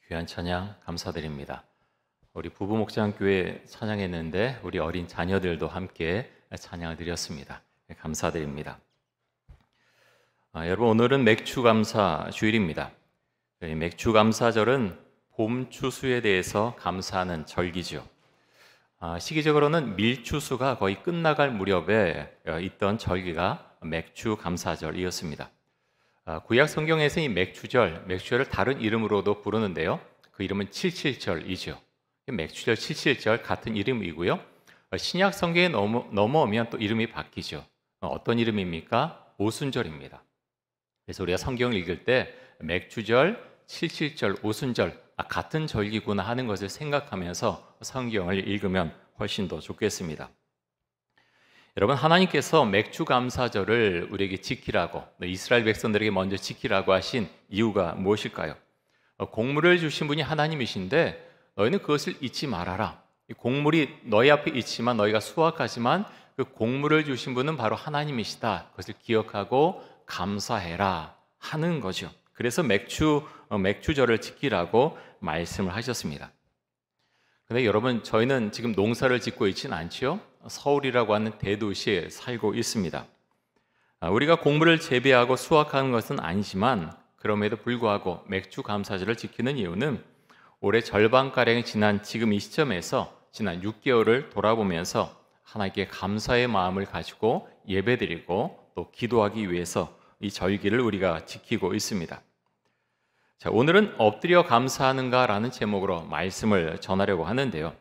귀한 찬양 감사드립니다. 우리 부부 목장교회 찬양했는데 우리 어린 자녀들도 함께 찬양을 드렸습니다. 감사드립니다. 여러분, 오늘은 맥추감사 주일입니다. 맥추감사절은 봄 추수에 대해서 감사하는 절기죠. 시기적으로는 밀추수가 거의 끝나갈 무렵에 있던 절기가 맥추감사절이었습니다. 구약 성경에서 이 맥추절을 다른 이름으로도 부르는데요. 그 이름은 칠칠절이죠. 맥추절, 칠칠절 같은 이름이고요. 신약 성경에 넘어오면 또 이름이 바뀌죠. 어떤 이름입니까? 오순절입니다. 그래서 우리가 성경을 읽을 때 맥추절, 칠칠절, 오순절 같은 절기구나 하는 것을 생각하면서 성경을 읽으면 훨씬 더 좋겠습니다. 여러분, 하나님께서 맥추감사절을 우리에게 지키라고, 이스라엘 백성들에게 먼저 지키라고 하신 이유가 무엇일까요? 곡물을 주신 분이 하나님이신데 너희는 그것을 잊지 말아라. 곡물이 너희 앞에 있지만 너희가 수확하지만 그 곡물을 주신 분은 바로 하나님이시다. 그것을 기억하고 감사해라 하는 거죠. 그래서 맥추절을 지키라고 말씀을 하셨습니다. 그런데 여러분, 저희는 지금 농사를 짓고 있지는 않지요. 서울이라고 하는 대도시에 살고 있습니다. 우리가 곡물을 재배하고 수확하는 것은 아니지만 그럼에도 불구하고 맥추감사절을 지키는 이유는 올해 절반가량 지난 지금 이 시점에서 지난 6개월을 돌아보면서 하나님께 감사의 마음을 가지고 예배드리고 또 기도하기 위해서 이 절기를 우리가 지키고 있습니다. 자, 오늘은 엎드려 감사하는가라는 제목으로 말씀을 전하려고 하는데요.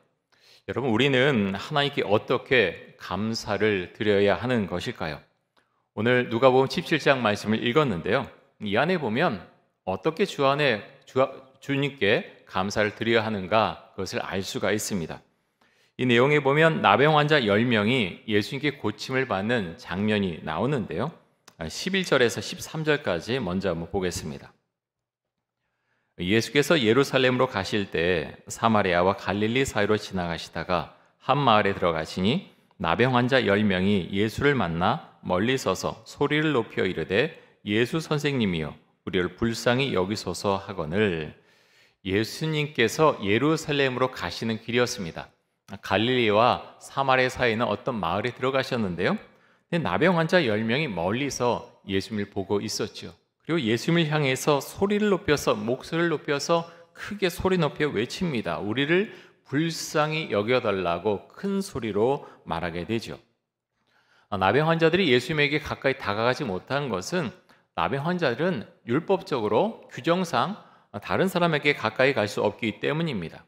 여러분, 우리는 하나님께 어떻게 감사를 드려야 하는 것일까요? 오늘 누가복음 17장 말씀을 읽었는데요. 이 안에 보면 어떻게 주님께 감사를 드려야 하는가 그것을 알 수가 있습니다. 이 내용에 보면 나병 환자 10명이 예수님께 고침을 받는 장면이 나오는데요. 11절에서 13절까지 먼저 한번 보겠습니다. 예수께서 예루살렘으로 가실 때 사마리아와 갈릴리 사이로 지나가시다가 한 마을에 들어가시니 나병 환자 10명이 예수를 만나 멀리 서서 소리를 높여 이르되 예수 선생님이여 우리를 불쌍히 여기소서 하거늘. 예수님께서 예루살렘으로 가시는 길이었습니다. 갈릴리와 사마리아 사이는 어떤 마을에 들어가셨는데요. 나병 환자 10명이 멀리서 예수님을 보고 있었죠. 그리고 예수님을 향해서 소리를 높여서 목소리를 높여서 크게 소리 높여 외칩니다. 우리를 불쌍히 여겨달라고 큰 소리로 말하게 되죠. 나병 환자들이 예수님에게 가까이 다가가지 못한 것은 나병 환자들은 율법적으로 규정상 다른 사람에게 가까이 갈 수 없기 때문입니다.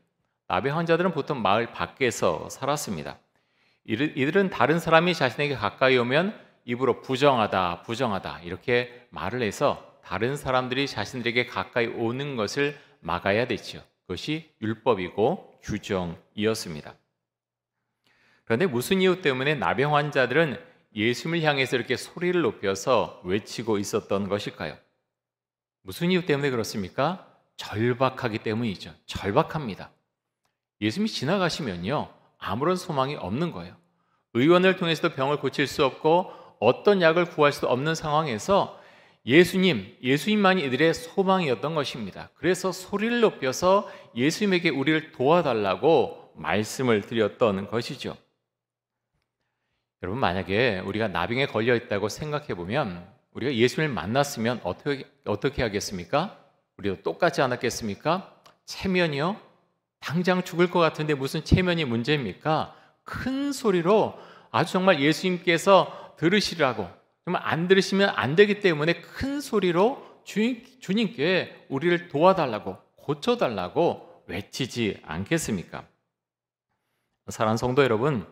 나병 환자들은 보통 마을 밖에서 살았습니다. 이들은 다른 사람이 자신에게 가까이 오면 입으로 부정하다 이렇게 말을 해서 다른 사람들이 자신들에게 가까이 오는 것을 막아야 됐죠. 그것이 율법이고 규정이었습니다. 그런데 무슨 이유 때문에 나병 환자들은 예수님을 향해서 이렇게 소리를 높여서 외치고 있었던 것일까요? 무슨 이유 때문에 그렇습니까? 절박하기 때문이죠. 절박합니다. 예수님이 지나가시면요, 아무런 소망이 없는 거예요. 의원을 통해서도 병을 고칠 수 없고 어떤 약을 구할 수 없는 상황에서 예수님만이 이들의 소망이었던 것입니다. 그래서 소리를 높여서 예수님에게 우리를 도와달라고 말씀을 드렸던 것이죠. 여러분, 만약에 우리가 나병에 걸려 있다고 생각해 보면 우리가 예수님을 만났으면 어떻게 하겠습니까? 우리도 똑같지 않았겠습니까? 체면이요? 당장 죽을 것 같은데 무슨 체면이 문제입니까? 큰 소리로 아주 정말 예수님께서 들으시라고, 정말 안 들으시면 안 되기 때문에 큰 소리로 주님께 우리를 도와달라고, 고쳐달라고 외치지 않겠습니까? 사랑하는 성도 여러분,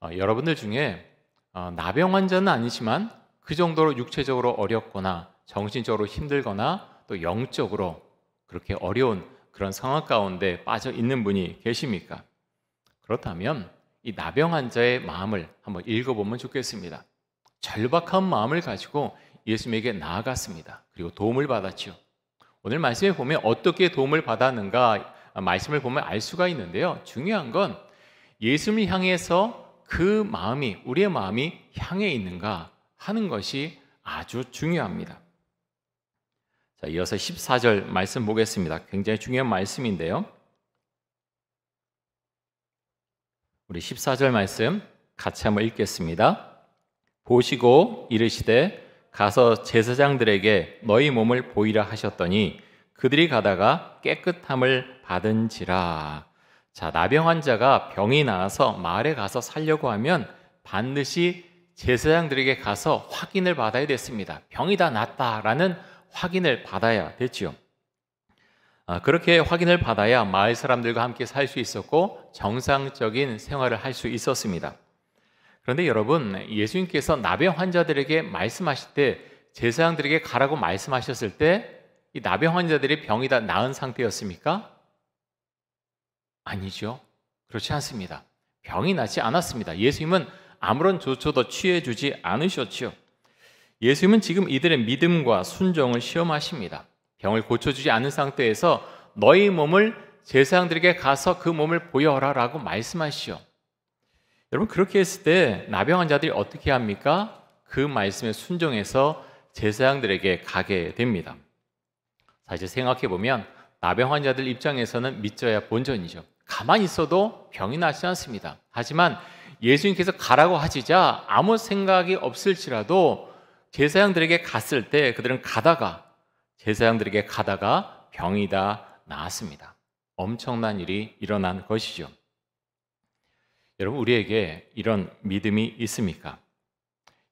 여러분들 중에 나병 환자는 아니지만 그 정도로 육체적으로 어렵거나 정신적으로 힘들거나 또 영적으로 그렇게 어려운 그런 상황 가운데 빠져 있는 분이 계십니까? 그렇다면 이 나병 환자의 마음을 한번 읽어보면 좋겠습니다. 절박한 마음을 가지고 예수님에게 나아갔습니다. 그리고 도움을 받았죠. 오늘 말씀에 보면 어떻게 도움을 받았는가 말씀을 보면 알 수가 있는데요. 중요한 건 예수님을 향해서 그 마음이, 우리의 마음이 향해 있는가 하는 것이 아주 중요합니다. 자, 이어서 14절 말씀 보겠습니다. 굉장히 중요한 말씀인데요. 우리 14절 말씀 같이 한번 읽겠습니다. 보시고 이르시되 가서 제사장들에게 너희 몸을 보이라 하셨더니 그들이 가다가 깨끗함을 받은지라. 자, 나병 환자가 병이 나아서 마을에 가서 살려고 하면 반드시 제사장들에게 가서 확인을 받아야 됐습니다. 병이 다 낫다라는 확인을 받아야 됐죠. 그렇게 확인을 받아야 마을 사람들과 함께 살 수 있었고 정상적인 생활을 할 수 있었습니다. 그런데 여러분, 예수님께서 나병 환자들에게 말씀하실 때, 제사장들에게 가라고 말씀하셨을 때 이 나병 환자들이 병이 다 나은 상태였습니까? 아니죠. 그렇지 않습니다. 병이 나지 않았습니다. 예수님은 아무런 조처도 취해주지 않으셨죠. 예수님은 지금 이들의 믿음과 순종을 시험하십니다. 병을 고쳐주지 않은 상태에서 너희 몸을 제사장들에게 가서 그 몸을 보여라 라고 말씀하시죠. 여러분, 그렇게 했을 때 나병 환자들이 어떻게 합니까? 그 말씀에 순종해서 제사장들에게 가게 됩니다. 사실 생각해보면 나병 환자들 입장에서는 믿져야 본전이죠. 가만히 있어도 병이 나지 않습니다. 하지만 예수님께서 가라고 하시자 아무 생각이 없을지라도 제사장들에게 갔을 때 그들은 제사장들에게 가다가 병이 다 나았습니다. 엄청난 일이 일어난 것이죠. 여러분, 우리에게 이런 믿음이 있습니까?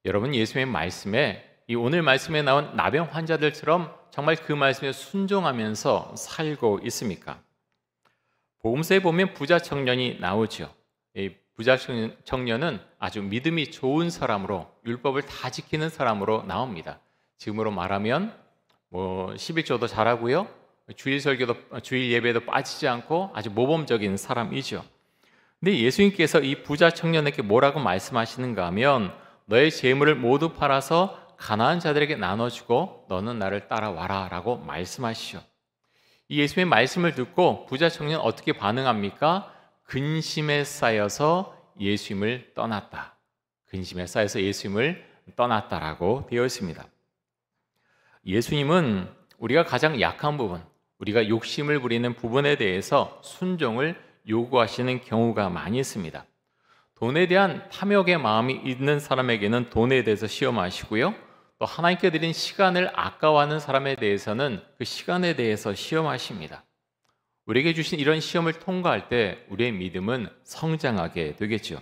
여러분, 예수님의 말씀에, 이 오늘 말씀에 나온 나병 환자들처럼 정말 그 말씀에 순종하면서 살고 있습니까? 복음서에 보면 부자 청년이 나오죠. 이 부자 청년은 아주 믿음이 좋은 사람으로, 율법을 다 지키는 사람으로 나옵니다. 지금으로 말하면 11조도 잘하고요, 주일 예배도 빠지지 않고 아주 모범적인 사람이죠. 근데 예수님께서 이 부자 청년에게 뭐라고 말씀하시는가 하면, 너의 재물을 모두 팔아서 가난한 자들에게 나눠주고 너는 나를 따라와라 라고 말씀하시죠. 이 예수님의 말씀을 듣고 부자 청년 어떻게 반응합니까? 근심에 쌓여서 예수님을 떠났다. 근심에 쌓여서 예수님을 떠났다라고 되어 있습니다. 예수님은 우리가 가장 약한 부분, 우리가 욕심을 부리는 부분에 대해서 순종을 요구하시는 경우가 많이 있습니다. 돈에 대한 탐욕의 마음이 있는 사람에게는 돈에 대해서 시험하시고요, 또 하나님께 드린 시간을 아까워하는 사람에 대해서는 그 시간에 대해서 시험하십니다. 우리에게 주신 이런 시험을 통과할 때 우리의 믿음은 성장하게 되겠죠.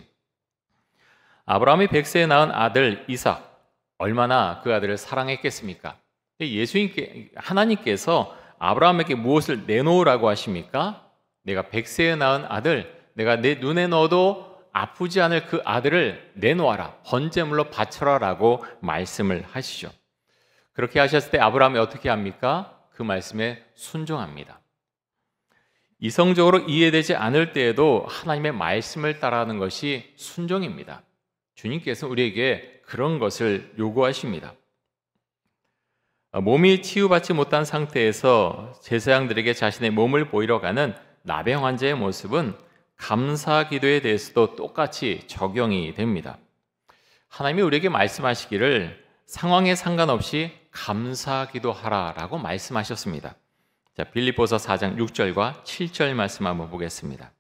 아브라함이 100세에 낳은 아들 이삭, 얼마나 그 아들을 사랑했겠습니까? 하나님께서 아브라함에게 무엇을 내놓으라고 하십니까? 내가 100세에 낳은 아들, 내가 내 눈에 넣어도 아프지 않을 그 아들을 내놓아라, 번제물로 바쳐라 라고 말씀을 하시죠. 그렇게 하셨을 때 아브라함이 어떻게 합니까? 그 말씀에 순종합니다. 이성적으로 이해되지 않을 때에도 하나님의 말씀을 따라하는 것이 순종입니다. 주님께서 우리에게 그런 것을 요구하십니다. 몸이 치유받지 못한 상태에서 제사장들에게 자신의 몸을 보이러 가는 나병 환자의 모습은 감사 기도에 대해서도 똑같이 적용이 됩니다. 하나님이 우리에게 말씀하시기를 상황에 상관없이 감사 기도하라라고 말씀하셨습니다. 자, 빌립보서 4장 6절과 7절 말씀 한번 보겠습니다.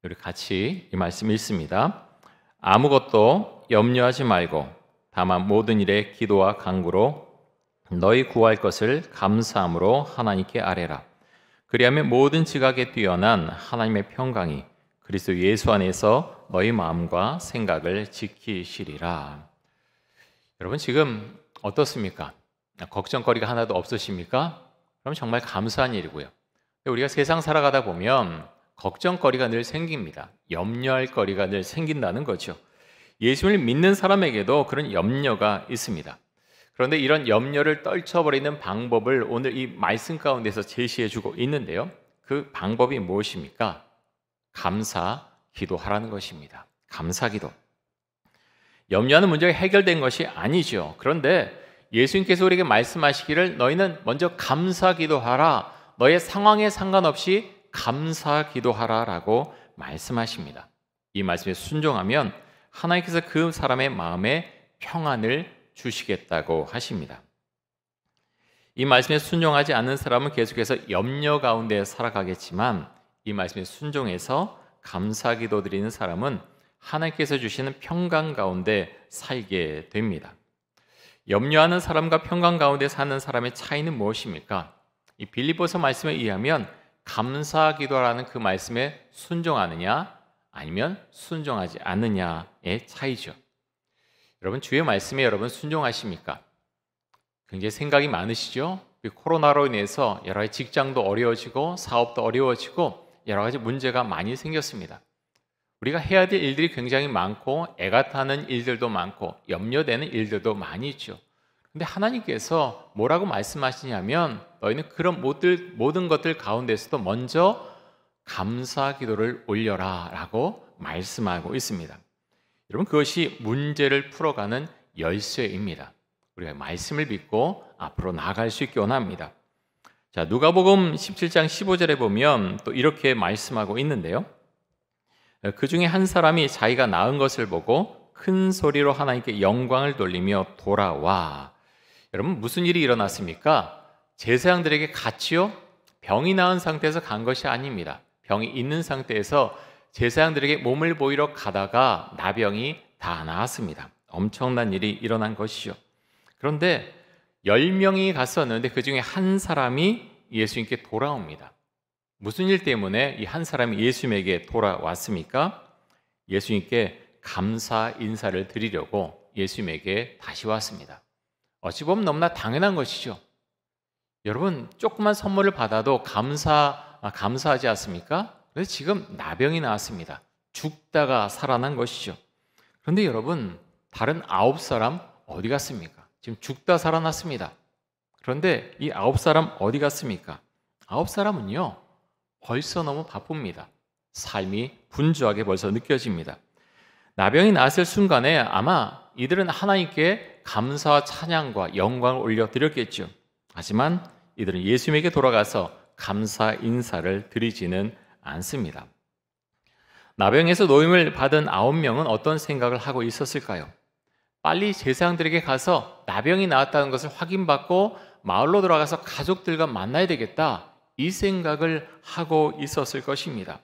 우리 같이 이 말씀 읽습니다. 아무것도 염려하지 말고 다만 모든 일에 기도와 간구로 너희 구할 것을 감사함으로 하나님께 아뢰라. 그리하면 모든 지각에 뛰어난 하나님의 평강이 그리스도 예수 안에서 너희 마음과 생각을 지키시리라. 여러분, 지금 어떻습니까? 걱정거리가 하나도 없으십니까? 그럼 정말 감사한 일이고요. 우리가 세상 살아가다 보면 걱정거리가 늘 생깁니다. 염려할 거리가 늘 생긴다는 거죠. 예수를 믿는 사람에게도 그런 염려가 있습니다. 그런데 이런 염려를 떨쳐버리는 방법을 오늘 이 말씀 가운데서 제시해주고 있는데요. 그 방법이 무엇입니까? 감사 기도하라는 것입니다. 감사 기도. 염려하는 문제가 해결된 것이 아니죠. 그런데 예수님께서 우리에게 말씀하시기를 너희는 먼저 감사 기도하라. 너의 상황에 상관없이 감사 기도하라 라고 말씀하십니다. 이 말씀에 순종하면 하나님께서 그 사람의 마음에 평안을 주시겠다고 하십니다. 이 말씀에 순종하지 않는 사람은 계속해서 염려 가운데 살아가겠지만 이 말씀에 순종해서 감사 기도 드리는 사람은 하나님께서 주시는 평강 가운데 살게 됩니다. 염려하는 사람과 평강 가운데 사는 사람의 차이는 무엇입니까? 이 빌립보서 말씀에 의하면 감사 기도라는 그 말씀에 순종하느냐 아니면 순종하지 않느냐의 차이죠. 여러분 주의 말씀에 여러분 순종하십니까? 굉장히 생각이 많으시죠? 코로나로 인해서 여러 가지 직장도 어려워지고 사업도 어려워지고 여러 가지 문제가 많이 생겼습니다. 우리가 해야 될 일들이 굉장히 많고 애가 타는 일들도 많고 염려되는 일들도 많이 있죠. 근데 하나님께서 뭐라고 말씀하시냐면 너희는 그런 모든 것들 가운데서도 먼저 감사 기도를 올려라 라고 말씀하고 있습니다. 여러분 그것이 문제를 풀어가는 열쇠입니다. 우리가 말씀을 믿고 앞으로 나아갈 수 있기 원합니다. 자, 누가복음 17장 15절에 보면 또 이렇게 말씀하고 있는데요. 그 중에 한 사람이 자기가 낳은 것을 보고 큰 소리로 하나님께 영광을 돌리며 돌아와. 여러분 무슨 일이 일어났습니까? 제사장들에게 갔지요? 병이 나은 상태에서 간 것이 아닙니다. 병이 있는 상태에서 제사장들에게 몸을 보이러 가다가 나병이 다 나았습니다. 엄청난 일이 일어난 것이죠. 그런데 10명이 갔었는데 그 중에 한 사람이 예수님께 돌아옵니다. 무슨 일 때문에 이 한 사람이 예수님에게 돌아왔습니까? 예수님께 감사 인사를 드리려고 예수님에게 다시 왔습니다. 어찌 보면 너무나 당연한 것이죠. 여러분 조그만 선물을 받아도 감사하지 않습니까? 그래서 지금 나병이 나왔습니다. 죽다가 살아난 것이죠. 그런데 여러분 다른 9사람 어디 갔습니까? 지금 죽다 살아났습니다. 그런데 이 9사람 어디 갔습니까? 9사람은요 벌써 너무 바쁩니다. 삶이 분주하게 벌써 느껴집니다. 나병이 나았을 순간에 아마 이들은 하나님께 감사와 찬양과 영광을 올려드렸겠죠. 하지만 이들은 예수님에게 돌아가서 감사 인사를 드리지는 않습니다. 나병에서 노임을 받은 9명은 어떤 생각을 하고 있었을까요? 빨리 제사장들에게 가서 나병이 나았다는 것을 확인받고 마을로 돌아가서 가족들과 만나야 되겠다. 이 생각을 하고 있었을 것입니다.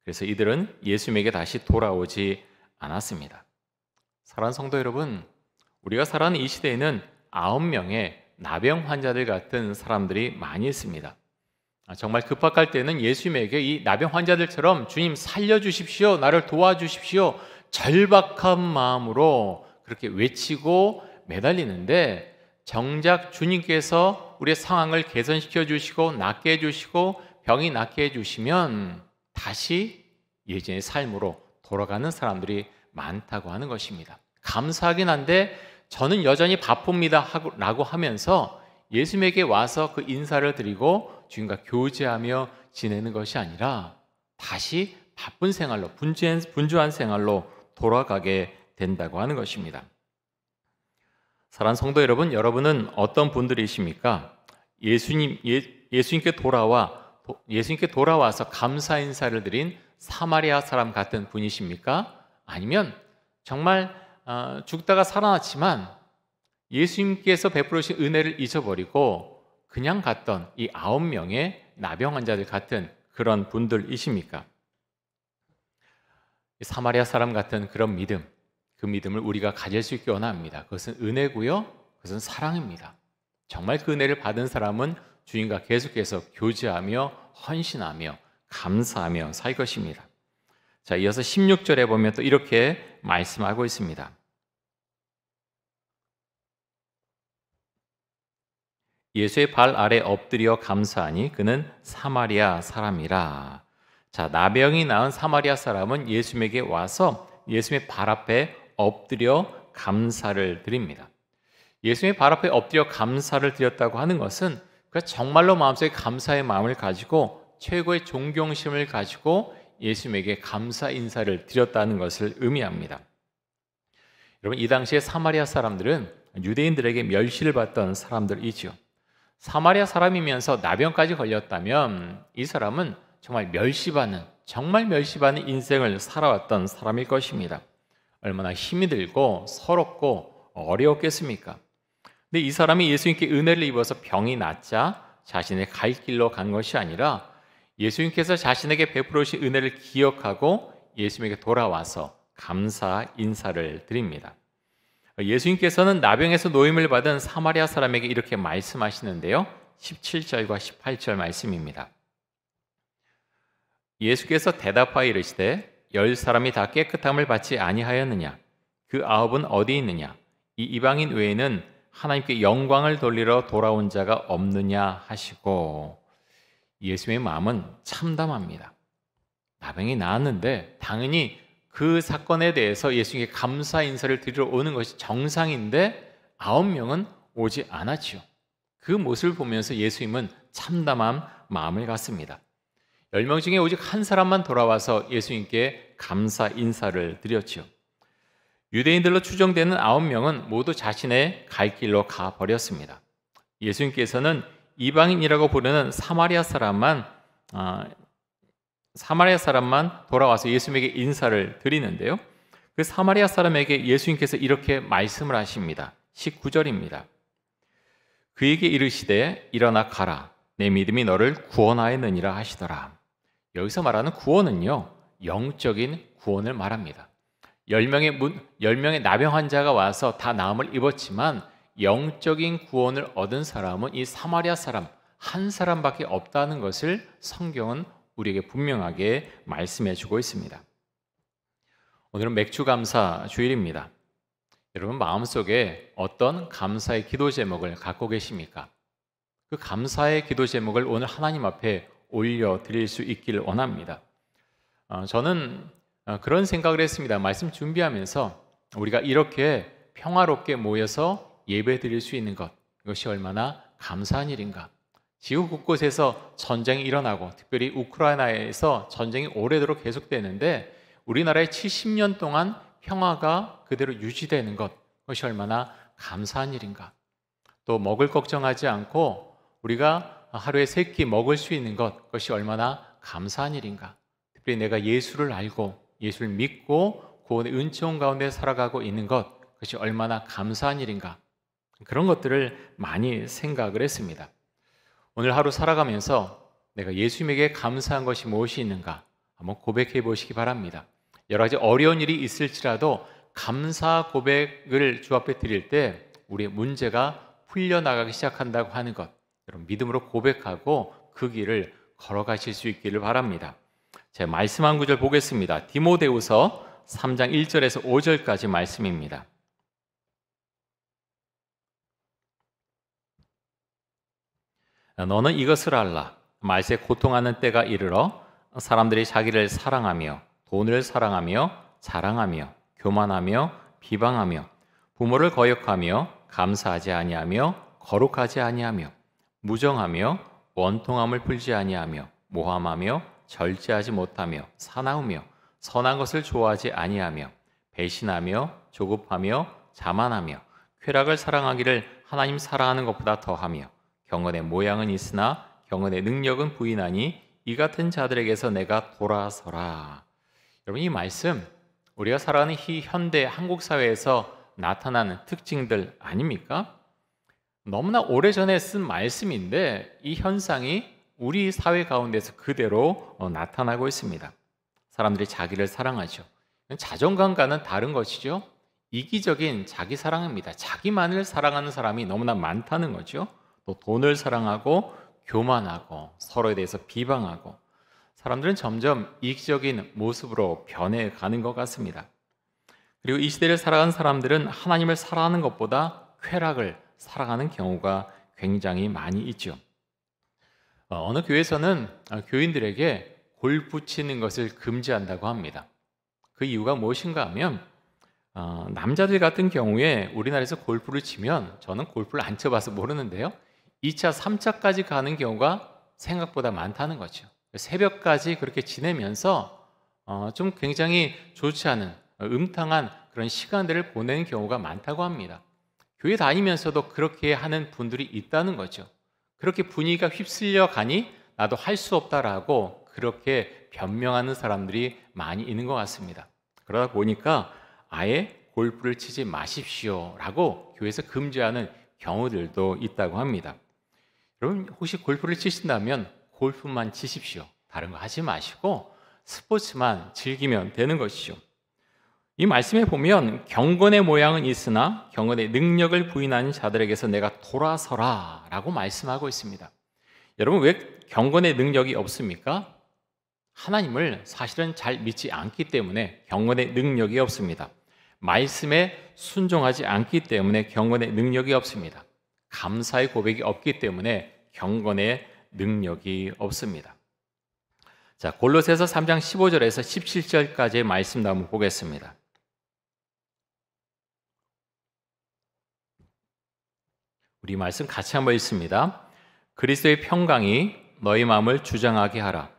그래서 이들은 예수님에게 다시 돌아오지 않았습니다. 사랑하는 성도 여러분, 우리가 살아가는 이 시대에는 9명의 나병 환자들 같은 사람들이 많이 있습니다. 정말 급박할 때는 예수님에게 이 나병 환자들처럼 주님 살려주십시오, 나를 도와주십시오, 절박한 마음으로 그렇게 외치고 매달리는데 정작 주님께서 우리의 상황을 개선시켜 주시고 낫게 해주시고 병이 낫게 해주시면 다시 예전의 삶으로 돌아가는 사람들이 많다고 하는 것입니다. 감사하긴 한데 저는 여전히 바쁩니다 라고 하면서 예수님에게 와서 그 인사를 드리고 주님과 교제하며 지내는 것이 아니라 다시 바쁜 생활로 분주한 생활로 돌아가게 된다고 하는 것입니다. 사랑하는 성도 여러분, 여러분은 어떤 분들이십니까? 예수님께 돌아와서 감사 인사를 드린 사마리아 사람 같은 분이십니까? 아니면 정말 죽다가 살아났지만 예수님께서 베풀으신 은혜를 잊어버리고 그냥 갔던 이 9명의 나병 환자들 같은 그런 분들이십니까? 사마리아 사람 같은 그런 믿음, 그 믿음을 우리가 가질 수 있기 원합니다. 그것은 은혜고요, 그것은 사랑입니다. 정말 그 은혜를 받은 사람은 주님과 계속해서 교제하며 헌신하며 감사하며 살 것입니다. 자, 이어서 16절에 보면 또 이렇게 말씀하고 있습니다. 예수의 발 아래 엎드려 감사하니 그는 사마리아 사람이라. 자, 나병이 나은 사마리아 사람은 예수님에게 와서 예수님의 발 앞에 엎드려 감사를 드립니다. 예수님의 발 앞에 엎드려 감사를 드렸다고 하는 것은 그 정말로 마음속에 감사의 마음을 가지고 최고의 존경심을 가지고 예수님에게 감사 인사를 드렸다는 것을 의미합니다. 여러분, 이 당시에 사마리아 사람들은 유대인들에게 멸시를 받던 사람들이죠. 사마리아 사람이면서 나병까지 걸렸다면 이 사람은 정말 멸시받는 인생을 살아왔던 사람일 것입니다. 얼마나 힘이 들고 서럽고 어려웠겠습니까? 근데 이 사람이 예수님께 은혜를 입어서 병이 낫자 자신의 갈 길로 간 것이 아니라 예수님께서 자신에게 베풀으신 은혜를 기억하고 예수님에게 돌아와서 감사 인사를 드립니다. 예수님께서는 나병에서 노임을 받은 사마리아 사람에게 이렇게 말씀하시는데요. 17절과 18절 말씀입니다. 예수께서 대답하여 이르시되 10사람이 다 깨끗함을 받지 아니하였느냐? 그 9은 어디 있느냐? 이 이방인 외에는 하나님께 영광을 돌리러 돌아온 자가 없느냐 하시고, 예수님의 마음은 참담합니다. 나병이 나았는데 당연히 그 사건에 대해서 예수님께 감사 인사를 드리러 오는 것이 정상인데 9명은 오지 않았지요. 그 모습을 보면서 예수님은 참담한 마음을 갖습니다. 10명 중에 오직 한 사람만 돌아와서 예수님께 감사 인사를 드렸지요. 유대인들로 추정되는 9명은 모두 자신의 갈 길로 가버렸습니다. 예수님께서는 이방인이라고 부르는 사마리아 사람만 돌아와서 예수님에게 인사를 드리는데요. 그 사마리아 사람에게 예수님께서 이렇게 말씀을 하십니다. 19절입니다. 그에게 이르시되 일어나 가라. 내 믿음이 너를 구원하였느니라 하시더라. 여기서 말하는 구원은요, 영적인 구원을 말합니다. 10명의 나병 환자가 와서 다 나음을 입었지만 영적인 구원을 얻은 사람은 이 사마리아 사람 한 사람밖에 없다는 것을 성경은 우리에게 분명하게 말씀해 주고 있습니다. 오늘은 맥주감사 주일입니다. 여러분 마음속에 어떤 감사의 기도 제목을 갖고 계십니까? 그 감사의 기도 제목을 오늘 하나님 앞에 올려드릴 수 있기를 원합니다. 저는 그런 생각을 했습니다. 말씀 준비하면서 우리가 이렇게 평화롭게 모여서 예배 드릴 수 있는 것, 이것이 얼마나 감사한 일인가. 지구 곳곳에서 전쟁이 일어나고 특별히 우크라이나에서 전쟁이 오래도록 계속되는데 우리나라에 70년 동안 평화가 그대로 유지되는 것, 그것이 얼마나 감사한 일인가. 또 먹을 걱정하지 않고 우리가 하루에 3끼 먹을 수 있는 것, 그것이 얼마나 감사한 일인가. 특별히 내가 예수를 알고 예수를 믿고 구원의 은총 가운데 살아가고 있는 것, 그것이 얼마나 감사한 일인가. 그런 것들을 많이 생각을 했습니다. 오늘 하루 살아가면서 내가 예수님에게 감사한 것이 무엇이 있는가 한번 고백해 보시기 바랍니다. 여러 가지 어려운 일이 있을지라도 감사 고백을 주 앞에 드릴 때 우리의 문제가 풀려나가기 시작한다고 하는 것, 여러분 믿음으로 고백하고 그 길을 걸어가실 수 있기를 바랍니다. 제가 말씀 한 구절 보겠습니다. 디모데후서 3장 1절에서 5절까지 말씀입니다. 너는 이것을 알라. 말세 고통하는 때가 이르러 사람들이 자기를 사랑하며 돈을 사랑하며 자랑하며 교만하며 비방하며 부모를 거역하며 감사하지 아니하며 거룩하지 아니하며 무정하며 원통함을 풀지 아니하며 모함하며 절제하지 못하며 사나우며 선한 것을 좋아하지 아니하며 배신하며 조급하며 자만하며 쾌락을 사랑하기를 하나님 사랑하는 것보다 더하며 경건의 모양은 있으나 경건의 능력은 부인하니 이 같은 자들에게서 내가 돌아서라. 여러분 이 말씀 우리가 살아가는 이 현대 한국 사회에서 나타나는 특징들 아닙니까? 너무나 오래전에 쓴 말씀인데 이 현상이 우리 사회 가운데서 그대로 나타나고 있습니다. 사람들이 자기를 사랑하죠. 자존감과는 다른 것이죠. 이기적인 자기 사랑입니다. 자기만을 사랑하는 사람이 너무나 많다는 거죠. 또 돈을 사랑하고 교만하고 서로에 대해서 비방하고 사람들은 점점 이기적인 모습으로 변해가는 것 같습니다. 그리고 이 시대를 살아가는 사람들은 하나님을 사랑하는 것보다 쾌락을 사랑하는 경우가 굉장히 많이 있죠. 어느 교회에서는 교인들에게 골프 치는 것을 금지한다고 합니다. 그 이유가 무엇인가 하면 남자들 같은 경우에 우리나라에서 골프를 치면 저는 골프를 안 쳐봐서 모르는데요. 2차, 3차까지 가는 경우가 생각보다 많다는 거죠. 새벽까지 그렇게 지내면서 좀 굉장히 좋지 않은 음탕한 그런 시간들을 보내는 경우가 많다고 합니다. 교회 다니면서도 그렇게 하는 분들이 있다는 거죠. 그렇게 분위기가 휩쓸려 가니 나도 할 수 없다라고 그렇게 변명하는 사람들이 많이 있는 것 같습니다. 그러다 보니까 아예 골프를 치지 마십시오라고 교회에서 금지하는 경우들도 있다고 합니다. 여러분 혹시 골프를 치신다면 골프만 치십시오. 다른 거 하지 마시고 스포츠만 즐기면 되는 것이죠. 이 말씀에 보면 경건의 모양은 있으나 경건의 능력을 부인하는 자들에게서 내가 돌아서라 라고 말씀하고 있습니다. 여러분 왜 경건의 능력이 없습니까? 하나님을 사실은 잘 믿지 않기 때문에 경건의 능력이 없습니다. 말씀에 순종하지 않기 때문에 경건의 능력이 없습니다. 감사의 고백이 없기 때문에 경건의 능력이 없습니다. 자, 골로새서 3장 15절에서 17절까지의 말씀도 한번 보겠습니다. 우리 말씀 같이 한번 읽습니다. 그리스도의 평강이 너희 마음을 주장하게 하라.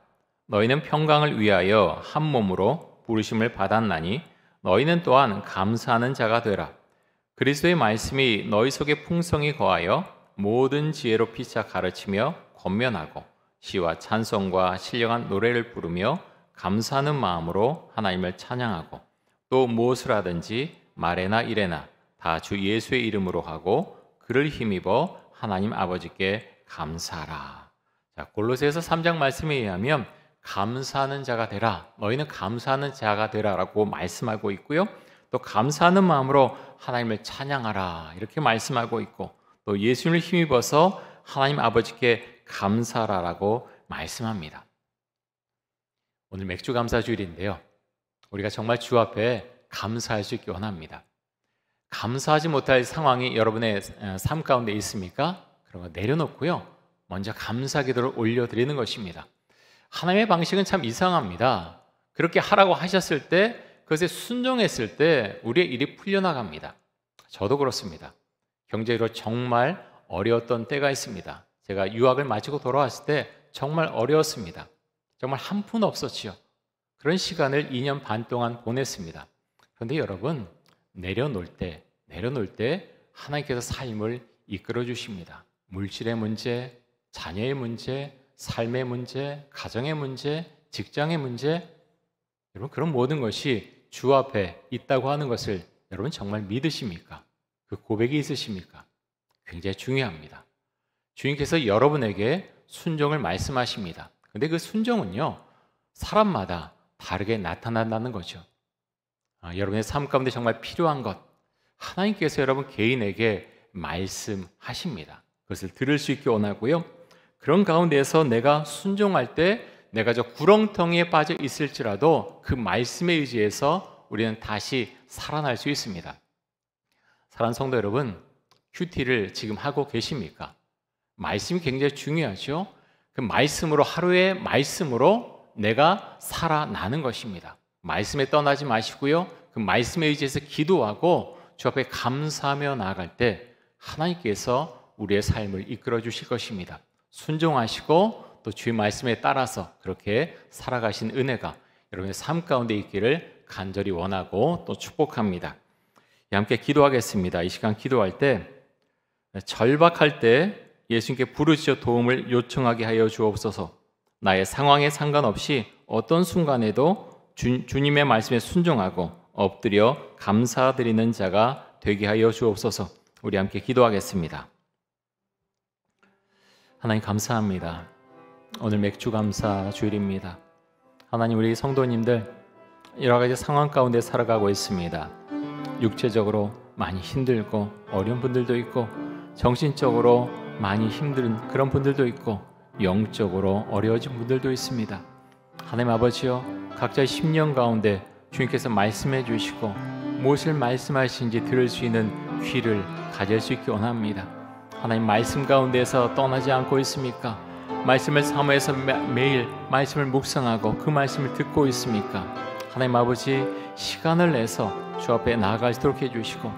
너희는 평강을 위하여 한 몸으로 부르심을 받았나니 너희는 또한 감사하는 자가 되라. 그리스도의 말씀이 너희 속에 풍성히 거하여 모든 지혜로 피차 가르치며 권면하고 시와 찬송과 신령한 노래를 부르며 감사하는 마음으로 하나님을 찬양하고 또 무엇을 하든지 말에나 일에나 다 주 예수의 이름으로 하고 그를 힘입어 하나님 아버지께 감사하라. 자, 골로새서 3장 말씀에 의하면 감사하는 자가 되라. 너희는 감사하는 자가 되라라고 말씀하고 있고요. 또 감사하는 마음으로 하나님을 찬양하라 이렇게 말씀하고 있고 또 예수님을 힘입어서 하나님 아버지께 감사하라라고 말씀합니다. 오늘 맥주 감사 주일인데요. 우리가 정말 주 앞에 감사할 수 있기 원합니다. 감사하지 못할 상황이 여러분의 삶 가운데 있습니까? 그런 거 내려놓고요. 먼저 감사 기도를 올려드리는 것입니다. 하나님의 방식은 참 이상합니다. 그렇게 하라고 하셨을 때 그것에 순종했을 때 우리의 일이 풀려나갑니다. 저도 그렇습니다. 경제로 정말 어려웠던 때가 있습니다. 제가 유학을 마치고 돌아왔을 때 정말 어려웠습니다. 정말 한 푼 없었지요. 그런 시간을 2년 반 동안 보냈습니다. 그런데 여러분 내려놓을 때 하나님께서 삶을 이끌어 주십니다. 물질의 문제, 자녀의 문제, 삶의 문제, 가정의 문제, 직장의 문제, 여러분 그런 모든 것이 주 앞에 있다고 하는 것을 여러분 정말 믿으십니까? 그 고백이 있으십니까? 굉장히 중요합니다. 주님께서 여러분에게 순종을 말씀하십니다. 근데 그 순종은요 사람마다 다르게 나타난다는 거죠. 여러분의 삶 가운데 정말 필요한 것 하나님께서 여러분 개인에게 말씀하십니다. 그것을 들을 수 있게 원하고요. 그런 가운데에서 내가 순종할 때 내가 저 구렁텅이에 빠져 있을지라도 그 말씀에 의지해서 우리는 다시 살아날 수 있습니다. 사랑하는 성도 여러분, 큐티를 지금 하고 계십니까? 말씀이 굉장히 중요하죠. 그 말씀으로 하루의 말씀으로 내가 살아나는 것입니다. 말씀에 떠나지 마시고요. 그 말씀에 의지해서 기도하고 주 앞에 감사하며 나아갈 때 하나님께서 우리의 삶을 이끌어 주실 것입니다. 순종하시고 또 주의 말씀에 따라서 그렇게 살아가신 은혜가 여러분의 삶 가운데 있기를 간절히 원하고 또 축복합니다. 함께 기도하겠습니다. 이 시간 기도할 때 절박할 때 예수님께 부르짖어 도움을 요청하게 하여 주옵소서. 나의 상황에 상관없이 어떤 순간에도 주님의 말씀에 순종하고 엎드려 감사드리는 자가 되게 하여 주옵소서. 우리 함께 기도하겠습니다. 하나님 감사합니다. 오늘 맥주 감사 주일입니다. 하나님 우리 성도님들 여러 가지 상황 가운데 살아가고 있습니다. 육체적으로 많이 힘들고 어려운 분들도 있고 정신적으로 많이 힘든 그런 분들도 있고 영적으로 어려워진 분들도 있습니다. 하나님 아버지여 각자의 심령 가운데 주님께서 말씀해 주시고 무엇을 말씀하시는지 들을 수 있는 귀를 가질 수 있기 원합니다. 하나님 말씀 가운데서 떠나지 않고 있습니까? 말씀을 사모해서 매일 말씀을 묵상하고 그 말씀을 듣고 있습니까? 하나님 아버지 시간을 내서 주 앞에 나아갈 수 있도록 해주시고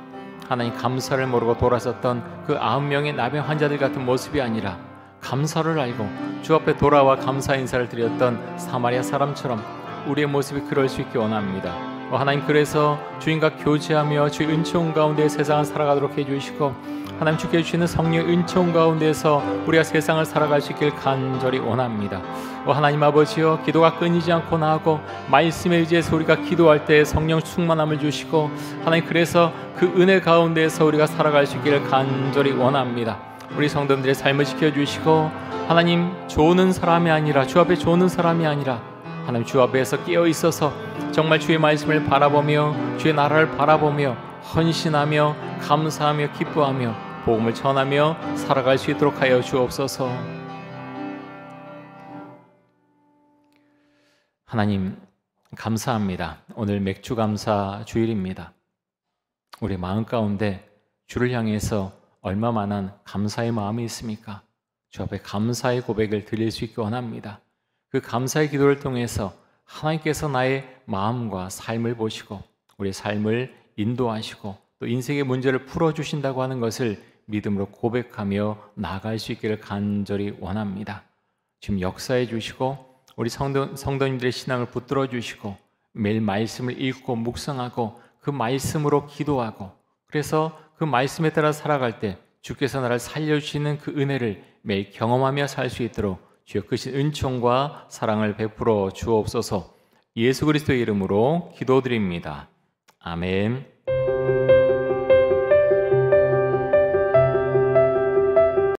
하나님 감사를 모르고 돌아섰던 그 9명의 나병 환자들 같은 모습이 아니라 감사를 알고 주 앞에 돌아와 감사 인사를 드렸던 사마리아 사람처럼 우리의 모습이 그럴 수 있게 원합니다. 하나님, 그래서 주님과 교제하며 주의 은총 가운데 세상을 살아가도록 해주시고, 하나님 주께 주시는 성령의 은총 가운데서 우리가 세상을 살아갈 수 있길 간절히 원합니다. 하나님 아버지여, 기도가 끊이지 않고 나아가고 말씀에 의지해서 우리가 기도할 때 성령 충만함을 주시고, 하나님 그래서 그 은혜 가운데서 우리가 살아갈 수 있기를 간절히 원합니다. 우리 성도들의 삶을 지켜주시고, 하나님 조는 사람이 아니라, 주 앞에 조는 사람이 아니라 하나님 주 앞에서 깨어 있어서 정말 주의 말씀을 바라보며 주의 나라를 바라보며 헌신하며 감사하며 기뻐하며 복음을 전하며 살아갈 수 있도록 하여 주옵소서. 하나님 감사합니다. 오늘 맥주 감사 주일입니다. 우리 마음 가운데 주를 향해서 얼마만한 감사의 마음이 있습니까? 주 앞에 감사의 고백을 드릴 수 있게 원합니다. 그 감사의 기도를 통해서 하나님께서 나의 마음과 삶을 보시고 우리의 삶을 인도하시고 또 인생의 문제를 풀어주신다고 하는 것을 믿음으로 고백하며 나아갈 수 있기를 간절히 원합니다. 지금 역사해 주시고 우리 성도님들의 신앙을 붙들어 주시고 매일 말씀을 읽고 묵상하고 그 말씀으로 기도하고, 그래서 그 말씀에 따라 살아갈 때 주께서 나를 살려주시는 그 은혜를 매일 경험하며 살 수 있도록 주여 크신 은총과 사랑을 베풀어 주옵소서. 예수 그리스도의 이름으로 기도드립니다. 아멘.